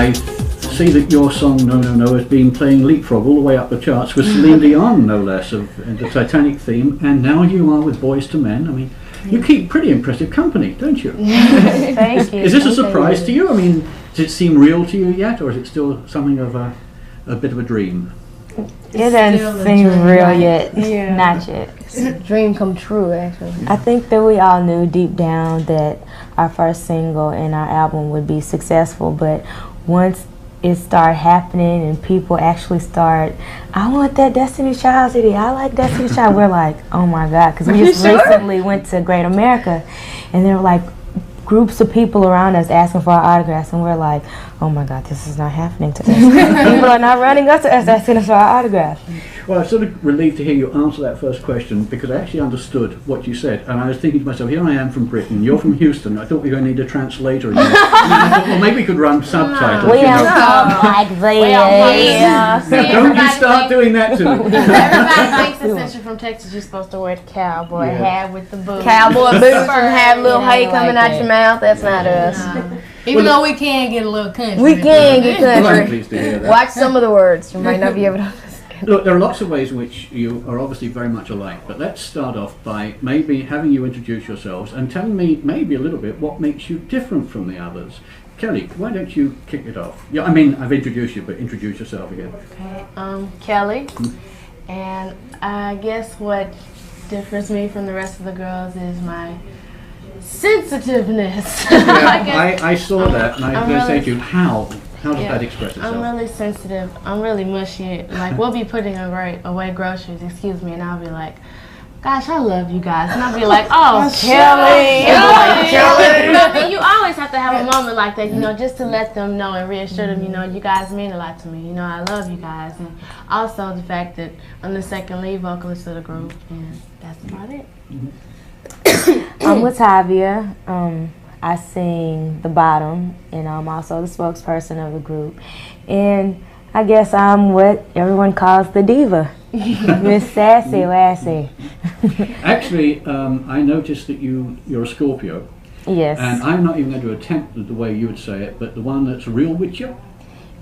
I see that your song No No No has been playing leapfrog all the way up the charts with Celine Dion, no less, of the Titanic theme, and now you are with Boyz II Men. I mean, you keep pretty impressive company, don't you? Thank you. Is this a surprise to you? I mean, does it seem real to you yet, or is it still something of a bit of a dream? It doesn't seem real yet. Yeah. Not yet. It's a dream come true, actually. I think that we all knew deep down that our first single and our album would be successful, but once it started happening and people actually start, I want that Destiny's Child CD, I like Destiny's Child, we're like, oh my God, because we just recently went to Great America and there were like groups of people around us asking for our autographs, and we're like, oh my God, this is not happening to us. People are not running up to us asking us for our autographs. Well, I'm sort of relieved to hear you answer that first question, because I actually understood what you said, and I was thinking to myself, here I am from Britain, you're from Houston, I thought we were going to need a translator. And I thought, well, maybe we could run subtitles. We don't talk like this. Don't you start doing that to me. Everybody thinks that since you're from Texas, you're supposed to wear the cowboy hat with the boots. Cowboy boots and have little hay coming out your mouth. That's not us. Even though we can get a little country. We can get Well, I'm country. pleased to hear that. Watch some of the words. You might not be able to understand. Look, there are lots of ways in which you are obviously very much alike, but let's start off by maybe having you introduce yourselves and telling me maybe a little bit what makes you different from the others. Kelly, why don't you kick it off? Yeah, I mean, I've introduced you, but introduce yourself again. Okay, Kelly, and I guess what differs me from the rest of the girls is my sensitiveness. Yeah, I saw that, and I was going to say to you, how does that express itself? I'm really sensitive. I'm really mushy. Like, we'll be putting away groceries, excuse me, and I'll be like, gosh, I love you guys. And I'll be like, oh, Kelly. I mean, you always have to have a moment like that, you know, just to let them know and reassure them, you know, you guys mean a lot to me. You know, I love you guys. And also the fact that I'm the second lead vocalist of the group, and that's about it. I'm Latavia. I sing the bottom, and I'm also the spokesperson of the group. And I guess I'm what everyone calls the diva. Miss Sassy Lassie. Actually, I noticed that you're a Scorpio. Yes. And I'm not even going to attempt the way you would say it, but the one that's real with you.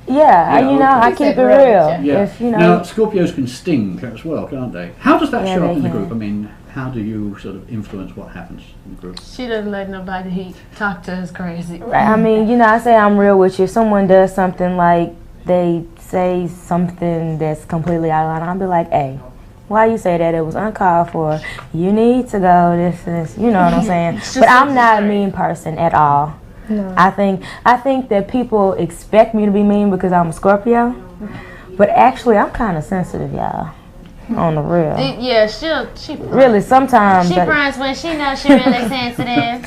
Yeah, you know, I keep it real. Yeah. If, you know, now, Scorpios can sting as well, can't they? How does that show up in the can. group? I mean, how do you sort of influence what happens in the group? She doesn't let nobody talk to us crazy. Right, I mean, you know, I say I'm real with you. If someone does something like they say something that's completely out of line, I'll be like, hey, why you say that? It was uncalled for. You need to go, this and this. You know what I'm saying? But I'm not a mean person at all. No. I think that people expect me to be mean because I'm a Scorpio. But actually, I'm kind of sensitive, y'all. On the real. Yeah, she really sometimes. She runs when she knows she really sensitive.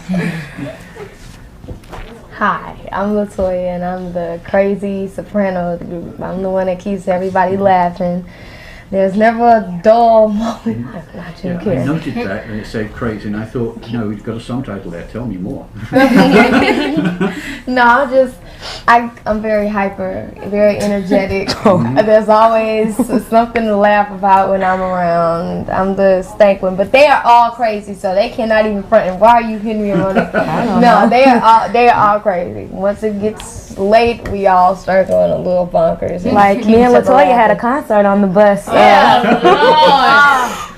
Hi, I'm Latoya, and I'm the crazy soprano of the group. I'm the one that keeps everybody laughing. There's never a dull moment. Yeah, I noted that, and it said crazy, and I thought, no, you've got a song title there. Tell me more. No, I'm very hyper, very energetic. There's always something to laugh about when I'm around. I'm the stank one, but they are all crazy, so they cannot even front. And why are you hitting me on it? No, they are all crazy. Once it gets late, we all start going a little bonkers. Like me and Latoya had a concert on the bus.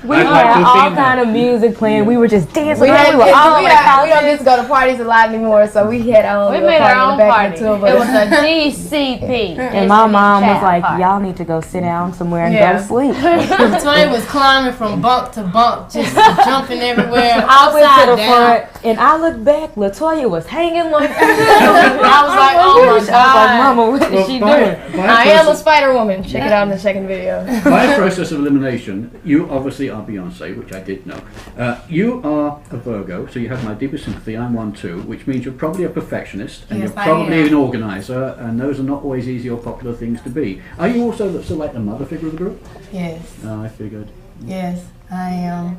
We had all kind of music playing. We were just dancing. We don't just go to parties a lot anymore, so we had our own We made our own party. It was a DCP. And my mom was like, y'all need to go sit down somewhere and go to sleep. Latoya was climbing from bunk to bunk, just jumping everywhere. I went to the front, and I looked back. Latoya was hanging like I was like, oh my God. I was like, Mama, what is she doing? I am a Spider Woman. Check it out in the second video. By a process of elimination, you obviously are Beyonce, which I did know. You are a Virgo, so you have my deepest sympathy. I'm one too, which means you're probably a perfectionist, and you're probably an organizer, and those are not always easy or popular things to be. Are you also like the mother figure of the group? Yes. Oh, I figured. Yes, I am.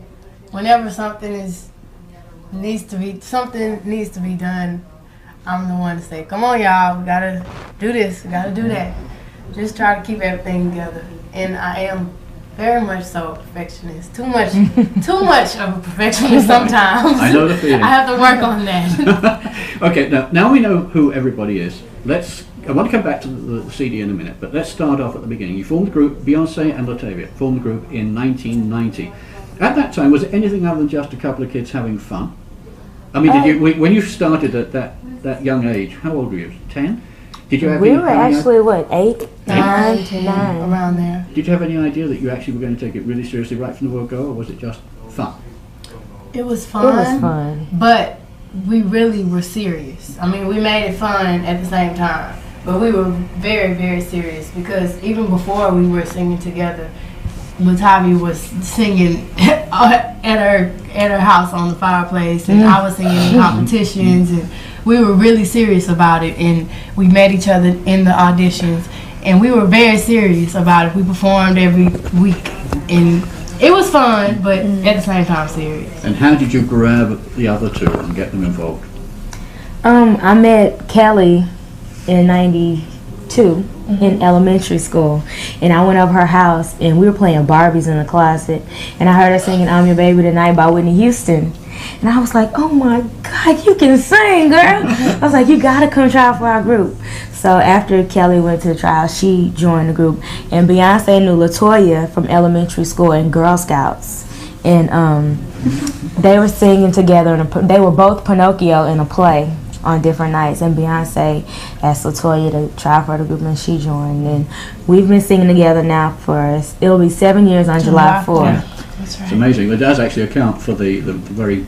Whenever something needs to be done, I'm the one to say, come on y'all, we gotta do this, we gotta do that. Just try to keep everything together. And I am very much so a perfectionist. Too much of a perfectionist sometimes. I know the feeling. I have to work on that. Okay, now we know who everybody is. Let's I want to come back to the CD in a minute, but let's start off at the beginning. You formed the group, Beyonce and Latavia formed the group in 1990. At that time, was it anything other than just a couple of kids having fun? I mean, when you started at that young age, how old were you? 10? Did you have we were actually, what, 8, 9, 10, around there. Did you have any idea that you actually were going to take it really seriously right from the word go, or was it just fun? It was fun. It was fun. But we really were serious. I mean, we made it fun at the same time. But we were very, very serious because even before we were singing together, Latavia was singing at her house on the fireplace, and I was singing in competitions, and we were really serious about it. And we met each other in the auditions, and we were very serious about it. We performed every week, and it was fun, but at the same time serious. And how did you grab the other two and get them involved? I met Kelly in 92 in elementary school, and I went over her house and we were playing Barbies in the closet, and I heard her singing I'm Your Baby Tonight by Whitney Houston, and I was like, oh my God, you can sing, girl. I was like, you gotta come try out for our group. So after Kelly went to the trial, she joined the group, and Beyonce knew LaToya from elementary school and Girl Scouts, and they were singing together, they were both Pinocchio in a play on different nights, and Beyonce asked LaToya to try for the group, and she joined, and we've been singing together now for, it'll be 7 years on July 4th. Yeah. That's right. It's amazing. It does actually account for the very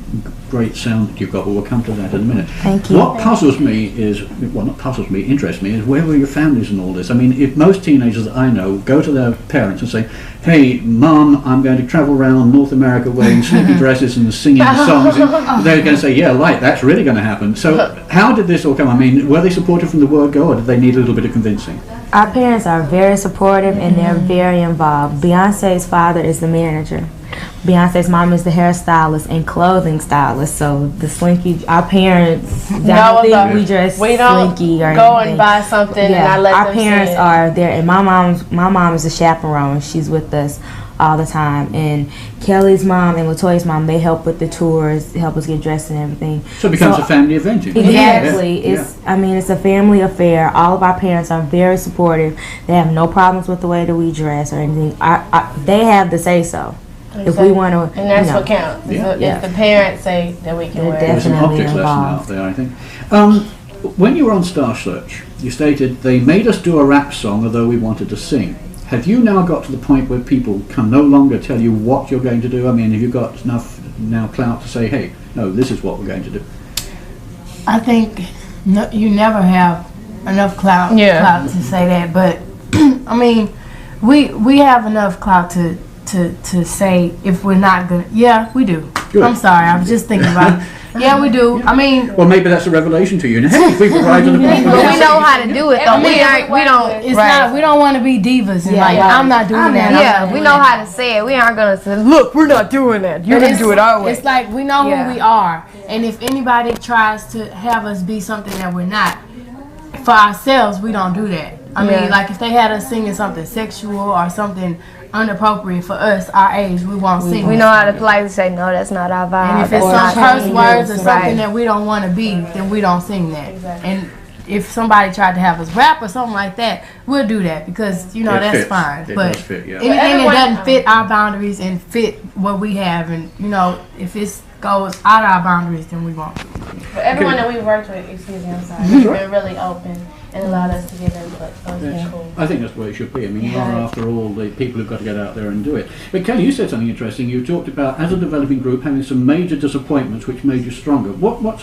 great sound that you've got, but we'll come to that in a minute. Thank you. What puzzles me is, well, not puzzles me, interests me, is where were your families in all this? I mean, if most teenagers that I know go to their parents and say, hey, Mom, I'm going to travel around North America wearing sneaky dresses and singing songs, and they're going to say, yeah, right, that's really going to happen. So how did this all come? I mean, were they supportive from the word go, or did they need a little bit of convincing? Our parents are very supportive, and they're very involved. Beyonce's father is the manager. Beyonce's mom is the hairstylist and clothing stylist. So the slinky, our parents don't think we dress slinky or go anything. And buy something and I let our them parents see it. are there, and my mom is a chaperone. She's with us all the time, and Kelly's mom and LaToya's mom, they help with the tours, help us get dressed and everything. So it becomes a family event. Exactly. I mean, it's a family affair. All of our parents are very supportive. They have no problems with the way that we dress or anything. They have the say so. If we want to, and that's what counts. If the parents say that we can wear it. There's an object lesson out there, I think. When you were on Star Search, you stated, they made us do a rap song although we wanted to sing. Have you now got to the point where people can no longer tell you what you're going to do? I mean, have you got enough now clout to say, hey, no, this is what we're going to do? I think you never have enough clout to say that, but I mean, we have enough clout to say if we're not gonna. Yeah, we do. Good. I'm sorry, I was just thinking about it. Yeah, we do. I mean, well, maybe that's a revelation to you. Hey, we can ride on the bus. But we know how to do it, though. We don't. It's not. We don't want to be divas and I'm not doing that. Yeah, we know how to say it. We aren't gonna say, look, we're not doing that. You're gonna do it our way. It's like we know who we are, and if anybody tries to have us be something that we're not, for ourselves, we don't do that. I mean, like if they had us singing something sexual or something inappropriate for us, our age, we won't sing. We know how to politely say, no, that's not our vibe. And if it's some curse words or something that we don't want to be, then we don't sing that. Exactly. And if somebody tried to have us rap or something like that, we'll do that because, you know, that's fine. But anything that doesn't fit our boundaries and fit what we have, and, you know, if it goes out of our boundaries, then we won't. But everyone that we've worked with, excuse me, I'm sorry, has been really open and allowed us to give input. So it's been cool. I think that's the way it should be. I mean, you are, after all, the people who've got to get out there and do it. But Kelly, you said something interesting. You talked about, as a developing group, having some major disappointments which made you stronger. What sort of